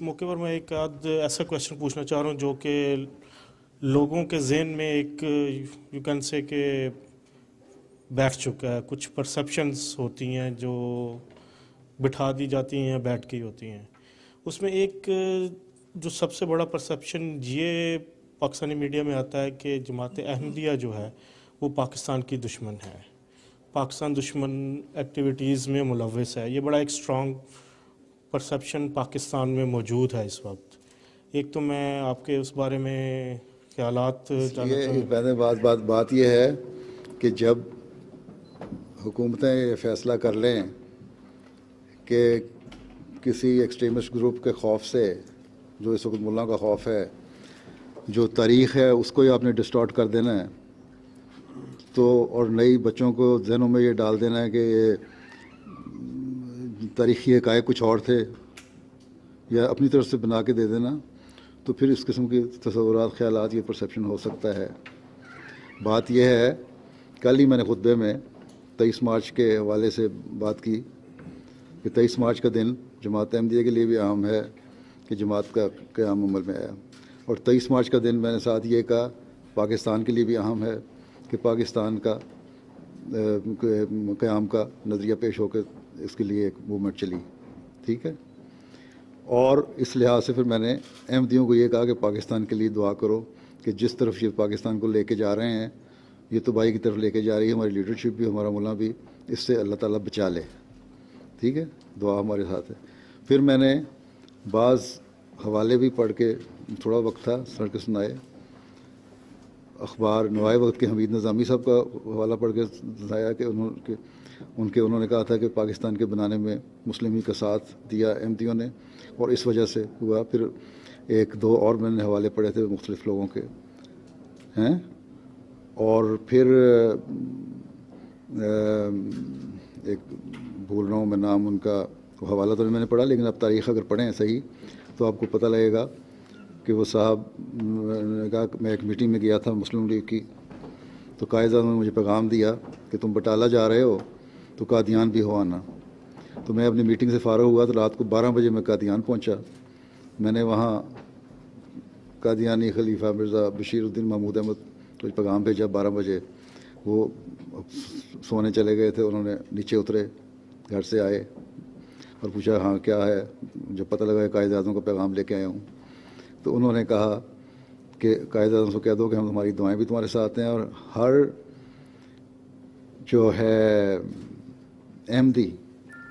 موقع پر میں ایک آدھ ایسا کویشچن پوچھنا چاہ رہا ہوں جو کہ لوگوں کے ذہن میں ایک یو کین سے کہ بیٹھ چکا ہے. کچھ پرسیپشنز ہوتی ہیں جو بٹھا دی جاتی ہیں، بیٹھ کے ہی ہوتی ہیں. اس میں ایک جو سب سے بڑا پرسیپشن یہ پاکستانی میڈیا میں آتا ہے کہ جماعت احمدیہ جو ہے وہ پاکستان کی دشمن ہے، پاکستان دشمن ایکٹیویٹیز میں ملوث ہے. یہ بڑا ایک اسٹرانگ پرسیپشن پاکستان میں موجود ہے اس وقت. ایک تو میں آپ کے اس بارے میں خیالات جاننا چاہوں یہ پہلے بات یہ ہے کہ جب حکومتیں یہ فیصلہ کر لیں کہ کسی ایکسٹریمسٹ گروپ کے خوف سے، جو اس وقت ملا کا خوف ہے، جو تاریخ ہے اس کو ہی آپ نے ڈسٹارٹ کر دینا ہے، تو اور نئی بچوں کو ذہنوں میں یہ ڈال دینا ہے کہ یہ تاریخی حقائق کچھ اور تھے، یا اپنی طرف سے بنا کے دے دینا، تو پھر اس قسم کے تصورات، خیالات، یہ پرسیپشن ہو سکتا ہے. بات یہ ہے، کل ہی میں نے خطبے میں 23 مارچ کے حوالے سے بات کی کہ 23 مارچ کا دن جماعت احمدیہ کے لیے بھی اہم ہے کہ جماعت کا قیام عمل میں آیا، اور 23 مارچ کا دن میں نے ساتھ یہ کہا پاکستان کے لیے بھی اہم ہے کہ پاکستان کا قیام کا نظریہ پیش ہو کے اس کے لیے ایک موومنٹ چلی. ٹھیک ہے. اور اس لحاظ سے پھر میں نے احمدیوں کو یہ کہا کہ پاکستان کے لیے دعا کرو کہ جس طرف یہ پاکستان کو لے کے جا رہے ہیں، یہ تباہی کی طرف لے کے جا رہی ہے، ہماری لیڈرشپ بھی، ہمارا ملا بھی، اس سے اللہ تعالیٰ بچا لے. ٹھیک ہے. دعا ہمارے ساتھ ہے. پھر میں نے بعض حوالے بھی پڑھ کے، تھوڑا وقت تھا، سڑ کے سنائے. اخبار نوائے وقت کے حمید نظامی صاحب کا حوالہ پڑھ کے سنایا کہ انہوں نے کہا تھا کہ پاکستان کے بنانے میں مسلم لیگ کا ساتھ دیا احمدیوں نے، اور اس وجہ سے ہوا. پھر ایک دو اور میں نے حوالے پڑھے تھے مختلف لوگوں کے ہیں. اور پھر ایک بھول رہا ہوں میں نام ان کا، حوالہ تو میں نے پڑھا، لیکن اب تاریخ اگر پڑھیں صحیح تو آپ کو پتہ لگے گا کہ وہ صاحب نے کہا کہ میں ایک میٹنگ میں گیا تھا مسلم لیگ کی، تو قائد اعظم نے مجھے پیغام دیا کہ تم بٹالہ جا رہے ہو تو قادیان بھی ہو آنا. تو میں اپنی میٹنگ سے فارغ ہوا تو رات کو 12 بجے میں قادیان پہنچا. میں نے وہاں قادیانی خلیفہ مرزا بشیر الدین محمود احمد کو پیغام بھیجا 12 بجے. وہ سونے چلے گئے تھے، انہوں نے نیچے اترے، گھر سے آئے اور پوچھا ہاں کیا ہے. جب پتہ لگا کہ قائد اعظم کا پیغام لے کے آیا ہوں، تو انہوں نے کہا کہ قائد اعظم سے کہہ دو کہ ہم ہماری دعائیں بھی تمہارے ساتھ ہیں، اور ہر جو ہے احمدی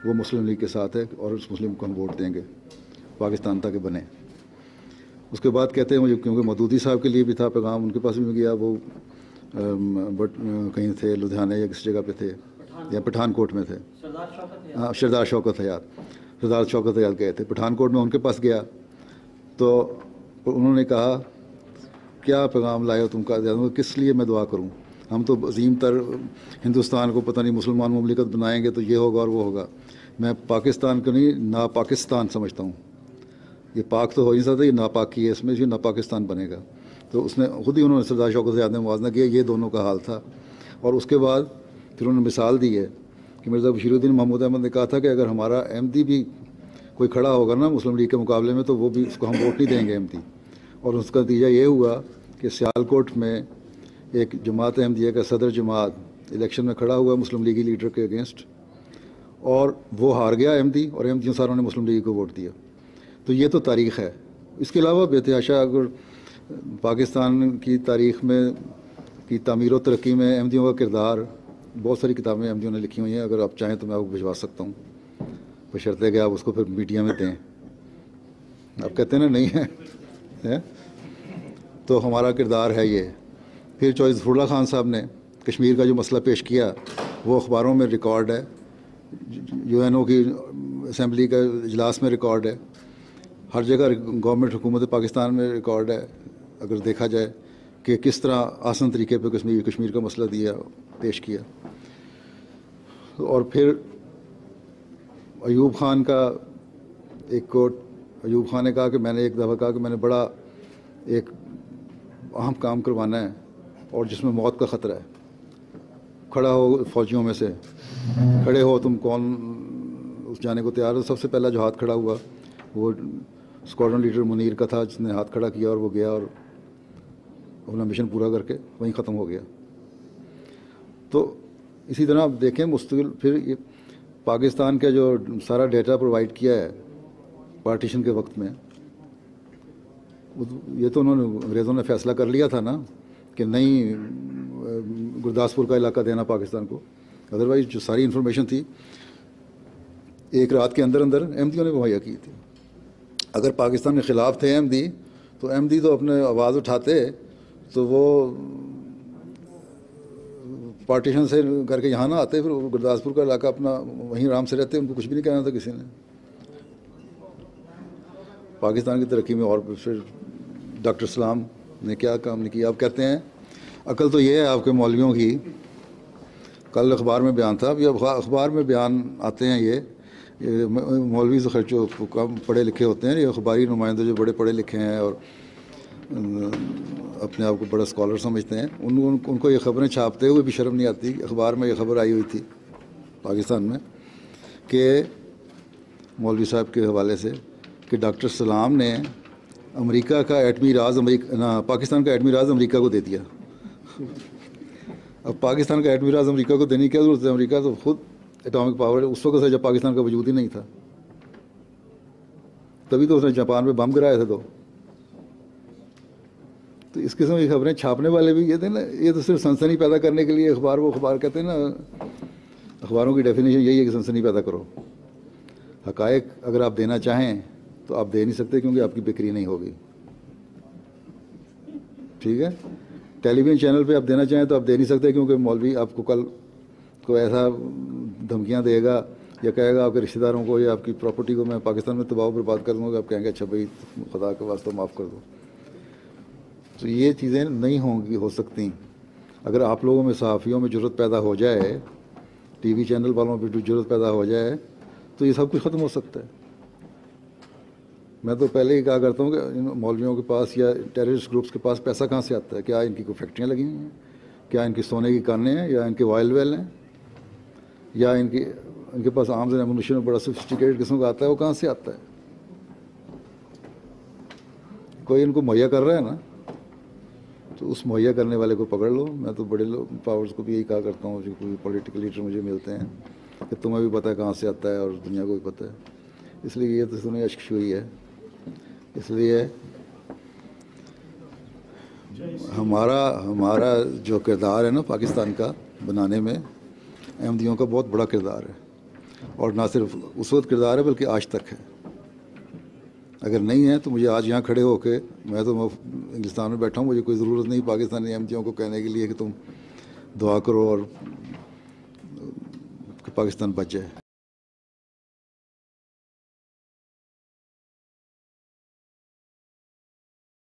وہ مسلم لیگ کے ساتھ ہے، اور اس مسلم کو ہم ووٹ دیں گے پاکستان تاکہ بنے. اس کے بعد کہتے ہیں مجھے، کیونکہ مودودی صاحب کے لیے بھی تھا پیغام، ان کے پاس بھی میں گیا، وہ کہیں تھے لدھیانہ یا کسی جگہ پہ تھے، یا پٹھان کوٹ میں تھے. ہاں، سردار شوکت حیات گئے تھے پٹھان کوٹ میں، ان کے پاس گیا تو انہوں نے کہا کیا پیغام لائے ہو تم کا، کس لیے میں دعا کروں، ہم تو عظیم تر ہندوستان کو پتہ نہیں مسلمان مملکت بنائیں گے تو یہ ہوگا اور وہ ہوگا. میں پاکستان کو نہیں، نا پاکستان سمجھتا ہوں. یہ پاک تو ہو نہیں سکتا، یہ ناپاکی ہے اس میں، یہ نا پاکستان بنے گا. تو اس نے خود ہی، انہوں نے سردار شوکت حیات نے موازنہ کیا، یہ دونوں کا حال تھا. اور اس کے بعد پھر انہوں نے مثال دی ہے کہ مرزا بشیر الدین محمود احمد نے کہا تھا کہ اگر ہمارا احمدی بھی کوئی کھڑا ہوگا نا مسلم لیگ کے مقابلے میں تو وہ بھی، اس کو ہم ووٹ نہیں دیں گے احمدی. اور اس کا نتیجہ یہ ہوا کہ سیالکوٹ میں ایک جماعت احمدیہ کا صدر جماعت الیکشن میں کھڑا ہوا مسلم لیگی لیڈر کے اگینسٹ، اور وہ ہار گیا احمدی، اور احمدیوں ساروں نے مسلم لیگ کو ووٹ دیا. تو یہ تو تاریخ ہے. اس کے علاوہ بے تحاشا اگر پاکستان کی تاریخ میں کی تعمیر و ترقی میں احمدیوں کا کردار، بہت ساری کتابیں احمدیوں نے لکھی ہوئی ہیں، اگر آپ چاہیں تو میں آپ کو بھجوا سکتا ہوں، بشرطے کہ آپ اس کو پھر میڈیا میں دیں. آپ کہتے ہیں نا نہیں ہے، تو ہمارا کردار ہے یہ. پھر چوہے ظفر اللہ خان صاحب نے کشمیر کا جو مسئلہ پیش کیا وہ اخباروں میں ریکارڈ ہے، UN کی اسمبلی کا اجلاس میں ریکارڈ ہے، ہر جگہ گورنمنٹ حکومت پاکستان میں ریکارڈ ہے. اگر دیکھا جائے کہ کس طرح آسان طریقے پہ کشمیر کا مسئلہ دیا، پیش کیا. اور پھر ایوب خان کا ایک کوٹ، ایوب خان نے کہا کہ میں نے ایک دفعہ کہا کہ میں نے بڑا ایک اہم کام کروانا ہے اور جس میں موت کا خطرہ ہے، کھڑا ہو فوجیوں میں سے، کھڑے ہو تم، کون اس جانے کو تیار ہو. سب سے پہلا جو ہاتھ کھڑا ہوا وہ اسکواڈرن لیڈر منیر کا تھا جس نے ہاتھ کھڑا کیا اور وہ گیا اور اپنا مشن پورا کر کے وہیں ختم ہو گیا. تو اسی طرح آپ دیکھیں مستقل پھر یہ پاکستان کا جو سارا ڈیٹا پرووائڈ کیا ہے پارٹیشن کے وقت میں، یہ تو انہوں نے انگریزوں نے فیصلہ کر لیا تھا نا کہ نہیں گرداسپور کا علاقہ دینا پاکستان کو. ادروائز جو ساری انفارمیشن تھی ایک رات کے اندر اندر احمدیوں نے مہیا کی تھی. اگر پاکستان کے خلاف تھے احمدی تو احمدی تو اپنے آواز اٹھاتے تو وہ پارٹیشن سے کر کے یہاں نہ آتے، پھر گرداسپور کا علاقہ اپنا وہیں آرام سے رہتے، ان کو کچھ بھی نہیں کہنا تھا کسی نے. پاکستان کی ترقی میں اور پھر ڈاکٹر سلام نے کیا کام نہیں کیا. آپ کہتے ہیں عقل تو یہ ہے آپ کے مولویوں کی. کل اخبار میں بیان تھا، ابھی اخبار میں بیان آتے ہیں یہ مولوی تو خیر جو کم پڑھے لکھے ہوتے ہیں، یہ اخباری نمائندے جو بڑے پڑھے لکھے ہیں اور اپنے آپ کو بڑا اسکالر سمجھتے ہیں، ان کو یہ خبریں چھاپتے ہوئے بھی شرم نہیں آتی. اخبار میں یہ خبر آئی ہوئی تھی پاکستان میں کہ مولوی صاحب کے حوالے سے کہ ڈاکٹر سلام نے امریکہ کا ایٹمی راز پاکستان کا ایٹمی راز امریکہ کو دے دیا. اب پاکستان کا ایٹمی راز امریکہ کو دینے کی کیا ضرورت ہے؟ امریکہ تو خود اٹامک پاور ہے اس وقت سے جب پاکستان کا وجود ہی نہیں تھا. تبھی تو اس نے جاپان میں بم گرائے تھے. تو اس قسم کی خبریں چھاپنے والے بھی یہ تھے نا، یہ تو صرف سنسنی پیدا کرنے کے لیے اخبار، وہ اخبار کہتے ہیں نا، اخباروں کی ڈیفینیشن یہی ہے کہ سنسنی پیدا کرو. حقائق اگر آپ دینا چاہیں تو آپ دے نہیں سکتے کیونکہ آپ کی بکری نہیں ہوگی. ٹھیک ہے، ٹیلی ویژن چینل پہ آپ دینا چاہیں تو آپ دے نہیں سکتے کیونکہ مولوی آپ کو کل کو ایسا دھمکیاں دے گا یا کہے گا آپ کے رشتہ داروں کو یا آپ کی پراپرٹی کو میں پاکستان میں تباہ و برباد کر دوں گا. آپ کہیں گے اچھا بھائی خدا کے واسطہ معاف کر دو. تو یہ چیزیں نہیں ہو سکتی. اگر آپ لوگوں میں صحافیوں میں جرات پیدا ہو جائے، ٹی وی چینل والوں پہ جرات پیدا ہو جائے تو یہ سب کچھ ختم ہو سکتا ہے. میں تو پہلے ہی کہا کرتا ہوں کہ ان مولویوں کے پاس یا ٹیررسٹ گروپس کے پاس پیسہ کہاں سے آتا ہے؟ کیا ان کی کوئی فیکٹریاں لگی ہوئی ہیں؟ کیا ان کی سونے کی کانیں ہیں یا ان کے آئل ویل ہیں یا ان کے پاس آرمز اینڈ ایمونیشن بڑا سوفسٹیکیٹڈ قسم کا آتا ہے؟ وہ کہاں سے آتا ہے؟ کوئی ان کو مہیا کر رہا ہے نا، تو اس مہیا کرنے والے کو پکڑ لو. میں تو بڑے پاورز کو بھی یہی کہا کرتا ہوں جو کوئی پولیٹیکل لیڈر مجھے ملتے ہیں کہ تمہیں بھی پتہ ہے کہاں سے آتا ہے اور دنیا کو بھی پتہ ہے. اس لیے یہ تو تمہیں اشک ہوئی ہے. اس لیے ہمارا جو کردار ہے نا پاکستان کا بنانے میں، احمدیوں کا بہت بڑا کردار ہے. اور نہ صرف اس وقت کردار ہے بلکہ آج تک ہے. اگر نہیں ہے تو مجھے آج یہاں کھڑے ہو کے، میں تو انگلستان میں بیٹھا ہوں، مجھے کوئی ضرورت نہیں پاکستانی احمدیوں کو کہنے کے لیے کہ تم دعا کرو اور کہ پاکستان بچ جائے.